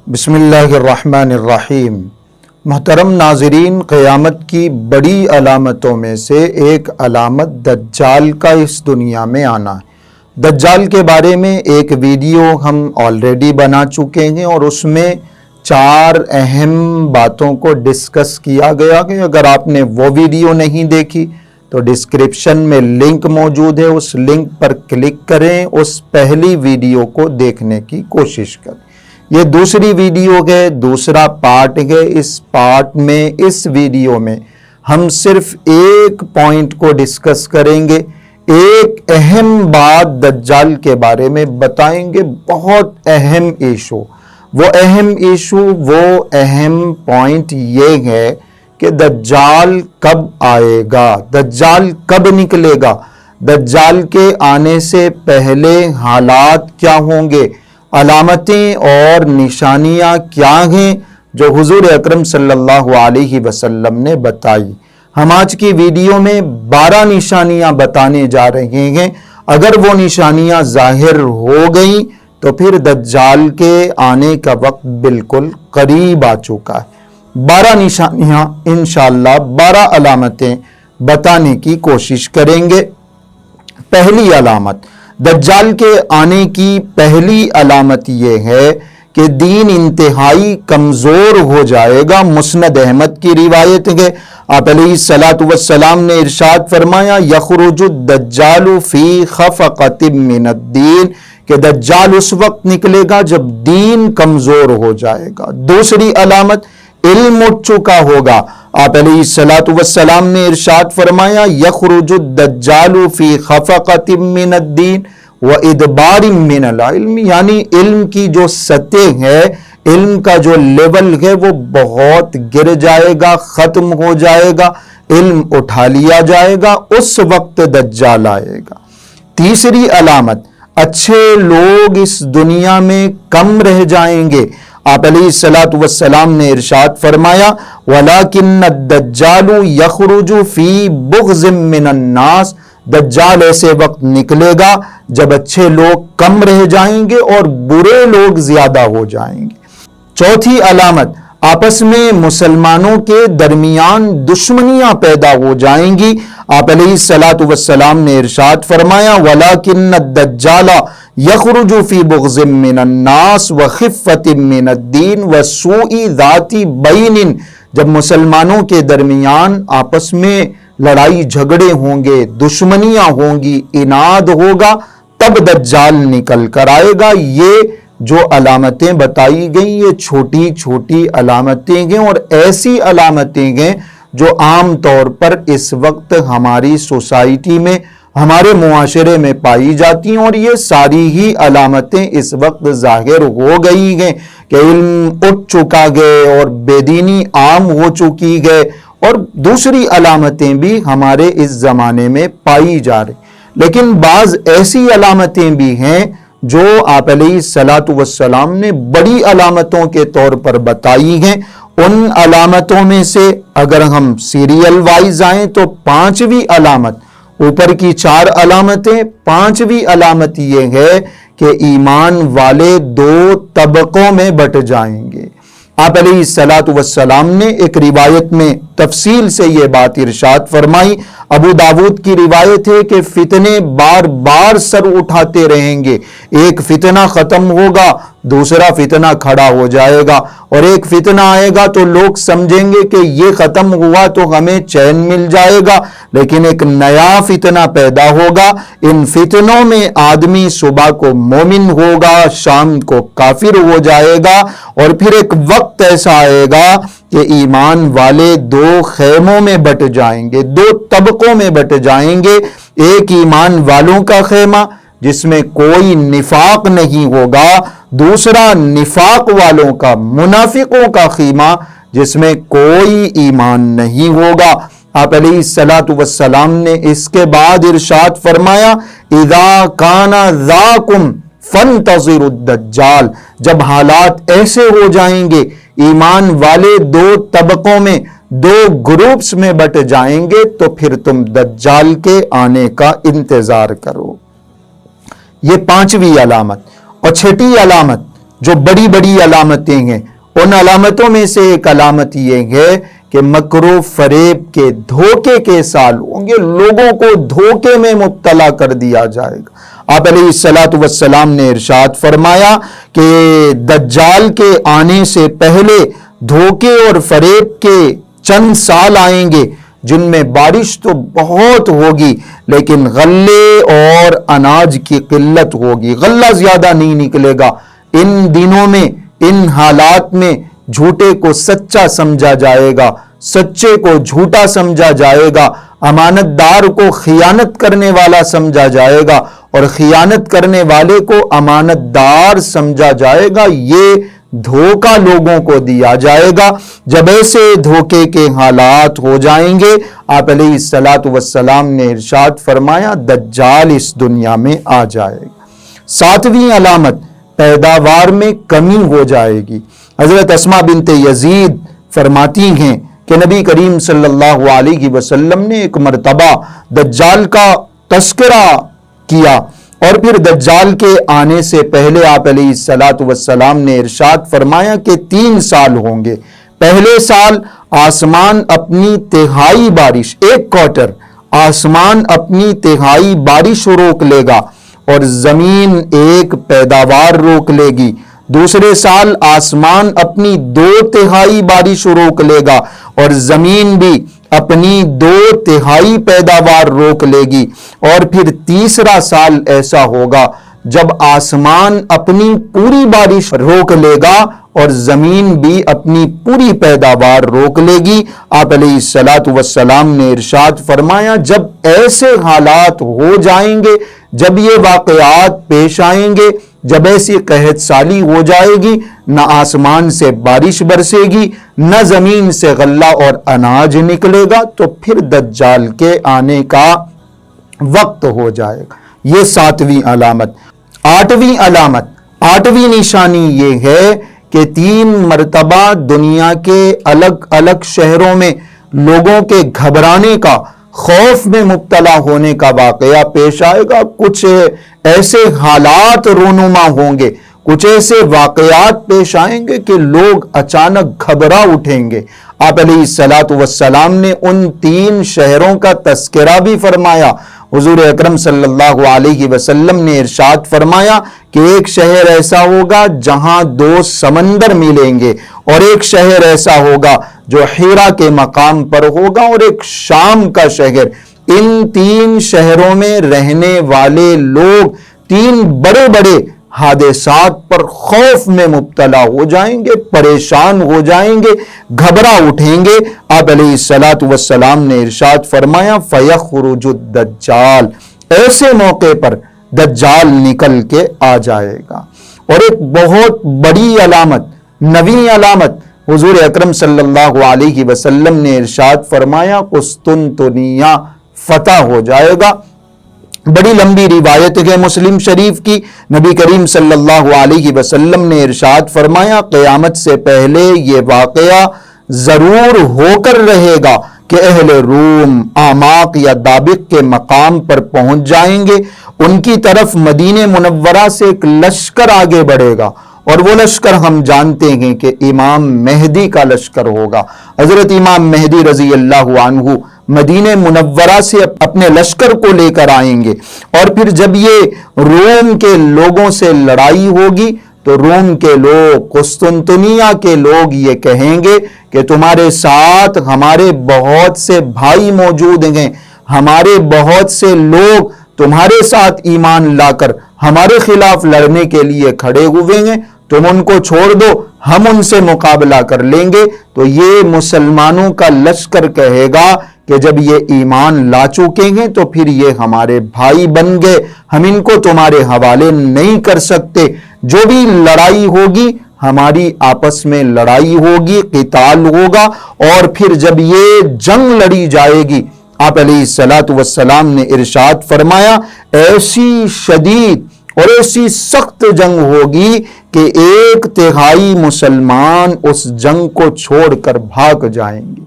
بسم اللہ الرحمن الرحیم۔ محترم ناظرین، قیامت کی بڑی علامتوں میں سے ایک علامت دجال کا اس دنیا میں آنا ہے۔ دجال کے بارے میں ایک ویڈیو ہم آلریڈی بنا چکے ہیں اور اس میں 4 اہم باتوں کو ڈسکس کیا گیا کہ اگر آپ نے وہ ویڈیو نہیں دیکھی تو ڈسکرپشن میں لنک موجود ہے، اس لنک پر کلک کریں، اس پہلی ویڈیو کو دیکھنے کی کوشش کریں۔ یہ دوسری ویڈیو ہے، دوسرا پارٹ ہے۔ اس ویڈیو میں ہم صرف ایک پوائنٹ کو ڈسکس کریں گے، ایک اہم بات دجال کے بارے میں بتائیں گے، بہت اہم ایشو۔ وہ اہم پوائنٹ یہ ہے کہ دجال کب آئے گا، دجال کب نکلے گا، دجال کے آنے سے پہلے حالات کیا ہوں گے، علامتیں اور نشانیاں کیا ہیں جو حضور اکرم صلی اللہ علیہ وسلم نے بتائی۔ ہم آج کی ویڈیو میں 12 نشانیاں بتانے جا رہے ہیں۔ اگر وہ نشانیاں ظاہر ہو گئیں تو پھر دجال کے آنے کا وقت بالکل قریب آ چکا ہے۔ 12 نشانیاں انشاءاللہ، 12 علامتیں بتانے کی کوشش کریں گے۔ پہلی علامت، دجال کے آنے کی پہلی علامت یہ ہے کہ دین انتہائی کمزور ہو جائے گا۔ مسند احمد کی روایت ہے، آپ علیہ الصلوۃ والسلام نے ارشاد فرمایا، یخرج الدجال فی خفقۃ من الدین، کہ دجال اس وقت نکلے گا جب دین کمزور ہو جائے گا۔ دوسری علامت، علم اٹھ چکا ہوگا، آپ علیہ الصلوۃ والسلام نے ارشاد فرمایا، یخرج الدجال فی خفقۃ من الدین وادبار من العلم، یعنی علم کی جو سطح ہے، علم کا جو لیول ہے وہ بہت گر جائے گا، ختم ہو جائے گا، علم اٹھا لیا جائے گا، اس وقت دجال آئے گا۔ تیسری علامت، اچھے لوگ اس دنیا میں کم رہ جائیں گے، آپ علیہ الصلوۃ والسلام نے ارشاد فرمایا، وَلَكِنَّ الدَّجَّالُ يَخْرُجُ فِي بُغْضٍ مِّنَ النَّاسِ، دجال ایسے وقت نکلے گا جب اچھے لوگ کم رہ جائیں گے اور برے لوگ زیادہ ہو جائیں گے۔ چوتھی علامت، آپس میں مسلمانوں کے درمیان دشمنیاں پیدا ہو جائیں گی، آپ علیہ الصلوۃ والسلام نے ارشاد فرمایا، وَلَكِنَّ الدَّجَّالَ يَخْرُجُ فِي بُغْضٍ مِّنَ النَّاسِ وَخِفَّةٍ مِّنَ الدِّينِ وَسُوءِ ذَاتِ بَيْنٍ، جب مسلمانوں کے درمیان آپس میں لڑائی جھگڑے ہوں گے، دشمنیاں ہوں گی، اناد ہوگا، تب دجال نکل کر آئے گا۔ یہ جو علامتیں بتائی گئیں یہ چھوٹی چھوٹی علامتیں ہیں اور ایسی علامتیں ہیں جو عام طور پر اس وقت ہماری سوسائٹی میں، ہمارے معاشرے میں پائی جاتی ہیں، اور یہ ساری ہی علامتیں اس وقت ظاہر ہو گئی ہیں کہ علم اٹھ چکا ہے اور بے دینی عام ہو چکی ہے، اور دوسری علامتیں بھی ہمارے اس زمانے میں پائی جا رہی۔ لیکن بعض ایسی علامتیں بھی ہیں جو آپ علیہ الصلوۃ والسلام نے بڑی علامتوں کے طور پر بتائی ہیں۔ ان علامتوں میں سے اگر ہم سیریل وائز آئیں تو 5ویں علامت، اوپر کی 4 علامتیں، 5ویں علامت یہ ہے کہ ایمان والے 2 طبقوں میں بٹ جائیں گے۔ آپ علیہ الصلوۃ والسلام نے ایک روایت میں تفصیل سے یہ بات ارشاد فرمائی، ابو داود کی روایت ہے کہ فتنے بار بار سر اٹھاتے رہیں گے، ایک فتنہ ختم ہوگا دوسرا فتنہ کھڑا ہو جائے گا، اور ایک فتنہ آئے گا تو لوگ سمجھیں گے کہ یہ ختم ہوا تو ہمیں چین مل جائے گا، لیکن ایک نیا فتنہ پیدا ہوگا۔ ان فتنوں میں آدمی صبح کو مومن ہوگا، شام کو کافر ہو جائے گا، اور پھر ایک وقت ایسا آئے گا کہ ایمان والے 2 خیموں میں بٹ جائیں گے، 2 طبقوں میں بٹ جائیں گے۔ ایک ایمان والوں کا خیمہ جس میں کوئی نفاق نہیں ہوگا، دوسرا نفاق والوں کا، منافقوں کا خیمہ جس میں کوئی ایمان نہیں ہوگا۔ آپ علیہ الصلوۃ والسلام نے اس کے بعد ارشاد فرمایا، اذا کان ذاکم فانتظروا الدجال، جب حالات ایسے ہو جائیں گے، ایمان والے 2 طبقوں میں، 2 گروپس میں بٹ جائیں گے، تو پھر تم دجال کے آنے کا انتظار کرو۔ یہ 5ویں علامت۔ اور 6ٹھی علامت جو بڑی بڑی علامتیں ہیں، ان علامتوں میں سے ایک علامت یہ ہے کہ مکر و فریب کے، دھوکے کے سال ہوں گے، لوگوں کو دھوکے میں مبتلا کر دیا جائے گا۔ آپ علیہ الصلوۃ والسلام نے ارشاد فرمایا کہ دجال کے آنے سے پہلے دھوکے اور فریب کے چند سال آئیں گے جن میں بارش تو بہت ہوگی لیکن غلے اور اناج کی قلت ہوگی، غلہ زیادہ نہیں نکلے گا۔ ان دنوں میں، ان حالات میں جھوٹے کو سچا سمجھا جائے گا، سچے کو جھوٹا سمجھا جائے گا، امانت دار کو خیانت کرنے والا سمجھا جائے گا اور خیانت کرنے والے کو امانت دار سمجھا جائے گا۔ یہ دھوکہ لوگوں کو دیا جائے گا۔ جب ایسے دھوکے کے حالات ہو جائیں گے، آپ علیہ الصلوۃ والسلام نے ارشاد فرمایا دجال اس دنیا میں آ جائے گا۔ 7ویں علامت، پیداوار میں کمی ہو جائے گی۔ حضرت اسماء بنت یزید فرماتی ہیں کہ نبی کریم صلی اللہ علیہ وسلم نے ایک مرتبہ دجال کا تذکرہ کیا اور پھر دجال کے آنے سے پہلے آپ علیہ الصلوۃ والسلام نے ارشاد فرمایا کہ 3 سال ہوں گے۔ پہلے سال آسمان اپنی تہائی بارش، 1 کوارٹر آسمان اپنی تہائی بارش روک لے گا اور زمین 1 پیداوار روک لے گی۔ دوسرے سال آسمان اپنی 2/3 بارش روک لے گا اور زمین بھی اپنی 2/3 پیداوار روک لے گی۔ اور پھر تیسرا سال ایسا ہوگا جب آسمان اپنی پوری بارش روک لے گا اور زمین بھی اپنی پوری پیداوار روک لے گی۔ آپ علیہ الصلوۃ والسلام نے ارشاد فرمایا جب ایسے حالات ہو جائیں گے، جب یہ واقعات پیش آئیں گے، جب ایسی قحط سالی ہو جائے گی، نہ آسمان سے بارش برسے گی، نہ زمین سے غلہ اور اناج نکلے گا، تو پھر دجال کے آنے کا وقت ہو جائے گا۔ یہ 7ویں علامت۔ 8ویں علامت، 8ویں نشانی یہ ہے کہ 3 مرتبہ دنیا کے الگ الگ شہروں میں لوگوں کے گھبرانے کا، خوف میں مبتلا ہونے کا واقعہ پیش آئے گا۔ کچھ ایسے حالات رونما ہوں گے، کچھ ایسے واقعات پیش آئیں گے کہ لوگ اچانک گھبرا اٹھیں گے۔ آپ علیہ الصلوۃ والسلام نے ان 3 شہروں کا تذکرہ بھی فرمایا۔ حضور اکرم صلی اللہ علیہ وسلم نے ارشاد فرمایا کہ ایک شہر ایسا ہوگا جہاں 2 سمندر ملیں گے، اور ایک شہر ایسا ہوگا جو حیرا کے مقام پر ہوگا، اور ایک شام کا شہر۔ ان 3 شہروں میں رہنے والے لوگ 3 بڑے بڑے حادثات پر خوف میں مبتلا ہو جائیں گے، پریشان ہو جائیں گے، گھبرا اٹھیں گے۔ آپ علیہ الصلوۃ والسلام نے ارشاد فرمایا فَيَخْرُجُ الدَّجَّالُ، ایسے موقع پر دجال نکل کے آ جائے گا۔ اور ایک بہت بڑی علامت، 9ویں علامت، حضور اکرم صلی اللہ علیہ وسلم نے ارشاد فرمایا قسطنطنیہ فتح ہو جائے گا۔ بڑی لمبی روایت ہے مسلم شریف کی، نبی کریم صلی اللہ علیہ وسلم نے ارشاد فرمایا قیامت سے پہلے یہ واقعہ ضرور ہو کر رہے گا کہ اہل روم آماق یا دابق کے مقام پر پہنچ جائیں گے، ان کی طرف مدینہ منورہ سے ایک لشکر آگے بڑھے گا، اور وہ لشکر ہم جانتے ہیں کہ امام مہدی کا لشکر ہوگا۔ حضرت امام مہدی رضی اللہ عنہ مدینہ منورہ سے اپنے لشکر کو لے کر آئیں گے، اور پھر جب یہ روم کے لوگوں سے لڑائی ہوگی تو روم کے لوگ، قسطنطنیہ کے لوگ یہ کہیں گے کہ تمہارے ساتھ ہمارے بہت سے بھائی موجود ہیں، ہمارے بہت سے لوگ تمہارے ساتھ ایمان لا کر ہمارے خلاف لڑنے کے لیے کھڑے ہوئے ہیں، تم ان کو چھوڑ دو، ہم ان سے مقابلہ کر لیں گے۔ تو یہ مسلمانوں کا لشکر کہے گا کہ جب یہ ایمان لا چکے ہیں تو پھر یہ ہمارے بھائی بن گئے، ہم ان کو تمہارے حوالے نہیں کر سکتے، جو بھی لڑائی ہوگی ہماری آپس میں لڑائی ہوگی، قتال ہوگا، اور پھر جب یہ جنگ لڑی جائے گی، آپ علیہ الصلوۃ والسلام نے ارشاد فرمایا ایسی شدید اور ایسی سخت جنگ ہوگی کہ 1/3 مسلمان اس جنگ کو چھوڑ کر بھاگ جائیں گے۔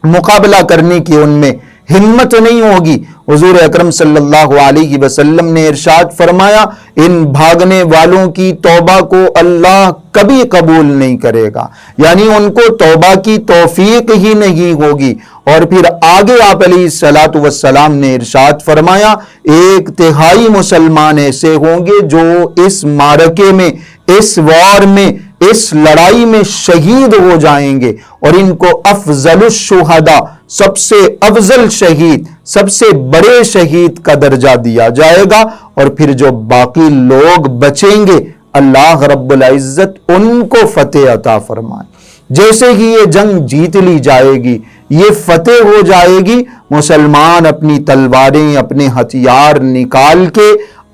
مقابلہ کرنے کی ان میں ہمت نہیں ہوگی۔ حضور اکرم صلی اللہ علیہ وسلم نے ارشاد فرمایا ان بھاگنے والوں کی توبہ کو اللہ کبھی قبول نہیں کرے گا، یعنی ان کو توبہ کی توفیق ہی نہیں ہوگی۔ اور پھر آگے آپ علیہ الصلوۃ والسلام نے ارشاد فرمایا 1/3 مسلمان ایسے ہوں گے جو اس معرکے میں، اس وار میں، اس لڑائی میں شہید ہو جائیں گے، اور ان کو افضل الشہداء، سب سے افضل شہید، سب سے بڑے شہید کا درجہ دیا جائے گا۔ اور پھر جو باقی لوگ بچیں گے اللہ رب العزت ان کو فتح عطا فرمائے۔ جیسے ہی یہ جنگ جیت لی جائے گی، یہ فتح ہو جائے گی، مسلمان اپنی تلواریں، اپنے ہتھیار نکال کے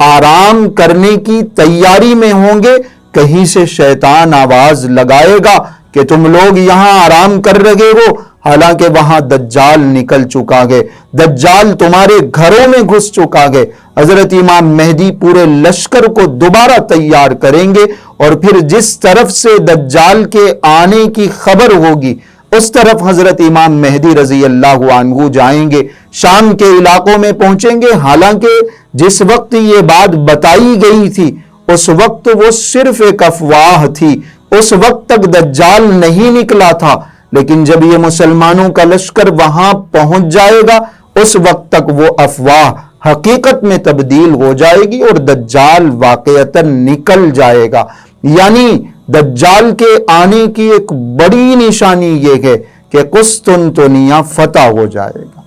آرام کرنے کی تیاری میں ہوں گے۔ کہیں سے شیطان آواز لگائے گا کہ تم لوگ یہاں آرام کر رہے ہو، حالانکہ وہاں دجال نکل چکا ہے، دجال تمہارے گھروں میں گھس چکا ہے۔ حضرت امام مہدی پورے لشکر کو دوبارہ تیار کریں گے، اور پھر جس طرف سے دجال کے آنے کی خبر ہوگی اس طرف حضرت امام مہدی رضی اللہ عنہ جائیں گے، شام کے علاقوں میں پہنچیں گے۔ حالانکہ جس وقت یہ بات بتائی گئی تھی اس وقت وہ صرف ایک افواہ تھی، اس وقت تک دجال نہیں نکلا تھا، لیکن جب یہ مسلمانوں کا لشکر وہاں پہنچ جائے گا اس وقت تک وہ افواہ حقیقت میں تبدیل ہو جائے گی اور دجال واقعتاً نکل جائے گا۔ یعنی دجال کے آنے کی ایک بڑی نشانی یہ ہے کہ قسطنطنیہ فتح ہو جائے گا،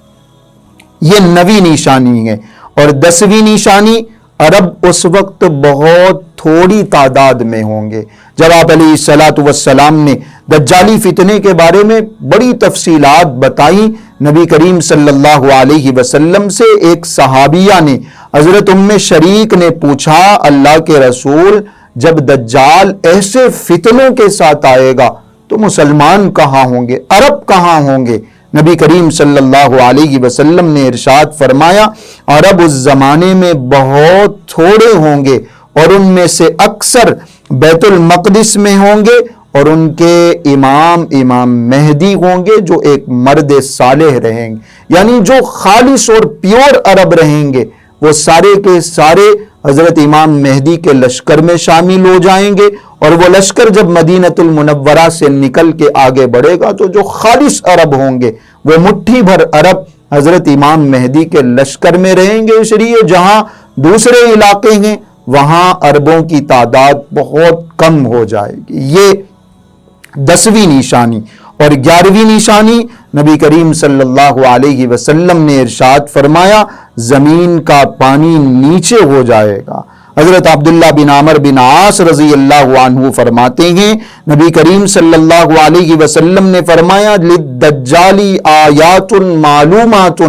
یہ 9ویں نشانی ہے۔ اور 10ویں نشانی، عرب اس وقت بہت تھوڑی تعداد میں ہوں گے۔ جب آپ علیہ الصلوۃ والسلام نے دجالی فتنے کے بارے میں بڑی تفصیلات بتائیں، نبی کریم صلی اللہ علیہ وسلم سے ایک صحابیہ نے، حضرت ام شریک نے پوچھا اللہ کے رسول جب دجال ایسے فتنوں کے ساتھ آئے گا تو مسلمان کہاں ہوں گے، عرب کہاں ہوں گے؟ نبی کریم صلی اللہ علیہ وسلم نے ارشاد فرمایا عرب اس زمانے میں بہت تھوڑے ہوں گے، اور ان میں سے اکثر بیت المقدس میں ہوں گے، اور ان کے امام مہدی ہوں گے جو ایک مرد صالح رہیں گے، یعنی جو خالص اور پیور عرب رہیں گے، وہ سارے کے سارے حضرت امام مہدی کے لشکر میں شامل ہو جائیں گے۔ اور وہ لشکر جب مدینہ المنورہ سے نکل کے آگے بڑھے گا تو جو خالص عرب ہوں گے، وہ مٹھی بھر عرب حضرت امام مہدی کے لشکر میں رہیں گے، اس لیے جہاں دوسرے علاقے ہیں وہاں عربوں کی تعداد بہت کم ہو جائے گی۔ یہ 10ویں نشانی۔ اور 11ویں نشانی، نبی کریم صلی اللہ علیہ وسلم نے ارشاد فرمایا زمین کا پانی نیچے ہو جائے گا۔ حضرت عبداللہ بن عمر بن عاص رضی اللہ عنہ فرماتے ہیں نبی کریم صلی اللہ علیہ وسلم نے فرمایا للدجال آیات معلومات،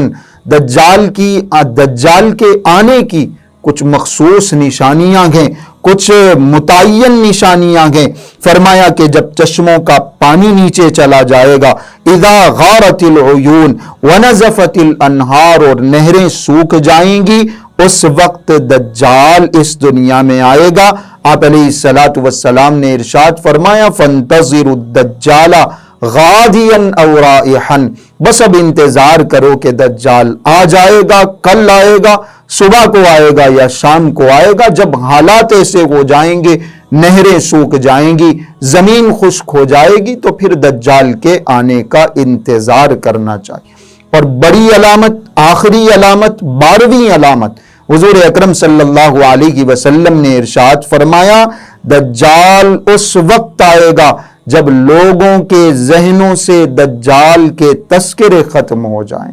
دجال کے آنے کی کچھ مخصوص نشانیاں ہیں، کچھ متعین نشانیاں ہیں۔ فرمایا کہ جب چشموں کا پانی نیچے چلا جائے گا، اذا غارت العیون ونزفت الانہار، اور نہریں سوکھ جائیں گی، اس وقت دجال اس دنیا میں آئے گا۔ آپ علیہ الصلوۃ والسلام نے ارشاد فرمایا فانتظروا الدجال غادیا او رائحا، بس اب انتظار کرو کہ دجال آ جائے گا، کل آئے گا، صبح کو آئے گا یا شام کو آئے گا۔ جب حالات ایسے ہو جائیں گے، نہریں سوکھ جائیں گی، زمین خشک ہو جائے گی، تو پھر دجال کے آنے کا انتظار کرنا چاہیے۔ اور بڑی علامت، آخری علامت، 12ویں علامت، حضور اکرم صلی اللہ علیہ وسلم نے ارشاد فرمایا دجال اس وقت آئے گا جب لوگوں کے ذہنوں سے دجال کے تذکرے ختم ہو جائیں۔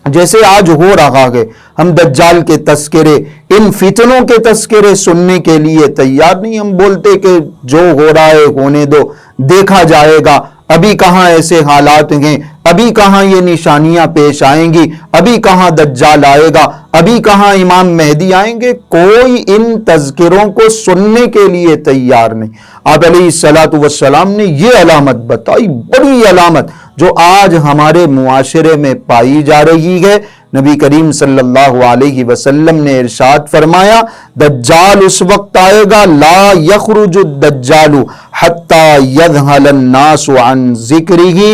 جیسے آج ہو رہا ہے، ہم دجال کے تذکرے، ان فتنوں کے تذکرے سننے کے لیے تیار نہیں۔ ہم بولتے کہ جو ہو رہا ہے ہونے دو، دیکھا جائے گا، ابھی کہاں ایسے حالات ہیں، ابھی کہاں یہ نشانیاں پیش آئیں گی، ابھی کہاں دجال آئے گا، ابھی کہاں امام مہدی آئیں گے۔ کوئی ان تذکروں کو سننے کے لیے تیار نہیں۔ آپ علیہ الصلوۃ والسلام نے یہ علامت بتائی، بڑی علامت جو آج ہمارے معاشرے میں پائی جا رہی ہے۔ نبی کریم صلی اللہ علیہ وسلم نے ارشاد فرمایا دجال اس وقت آئے گا لا یخرج الدجال حتی یذہل الناس عن ذکرہ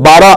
12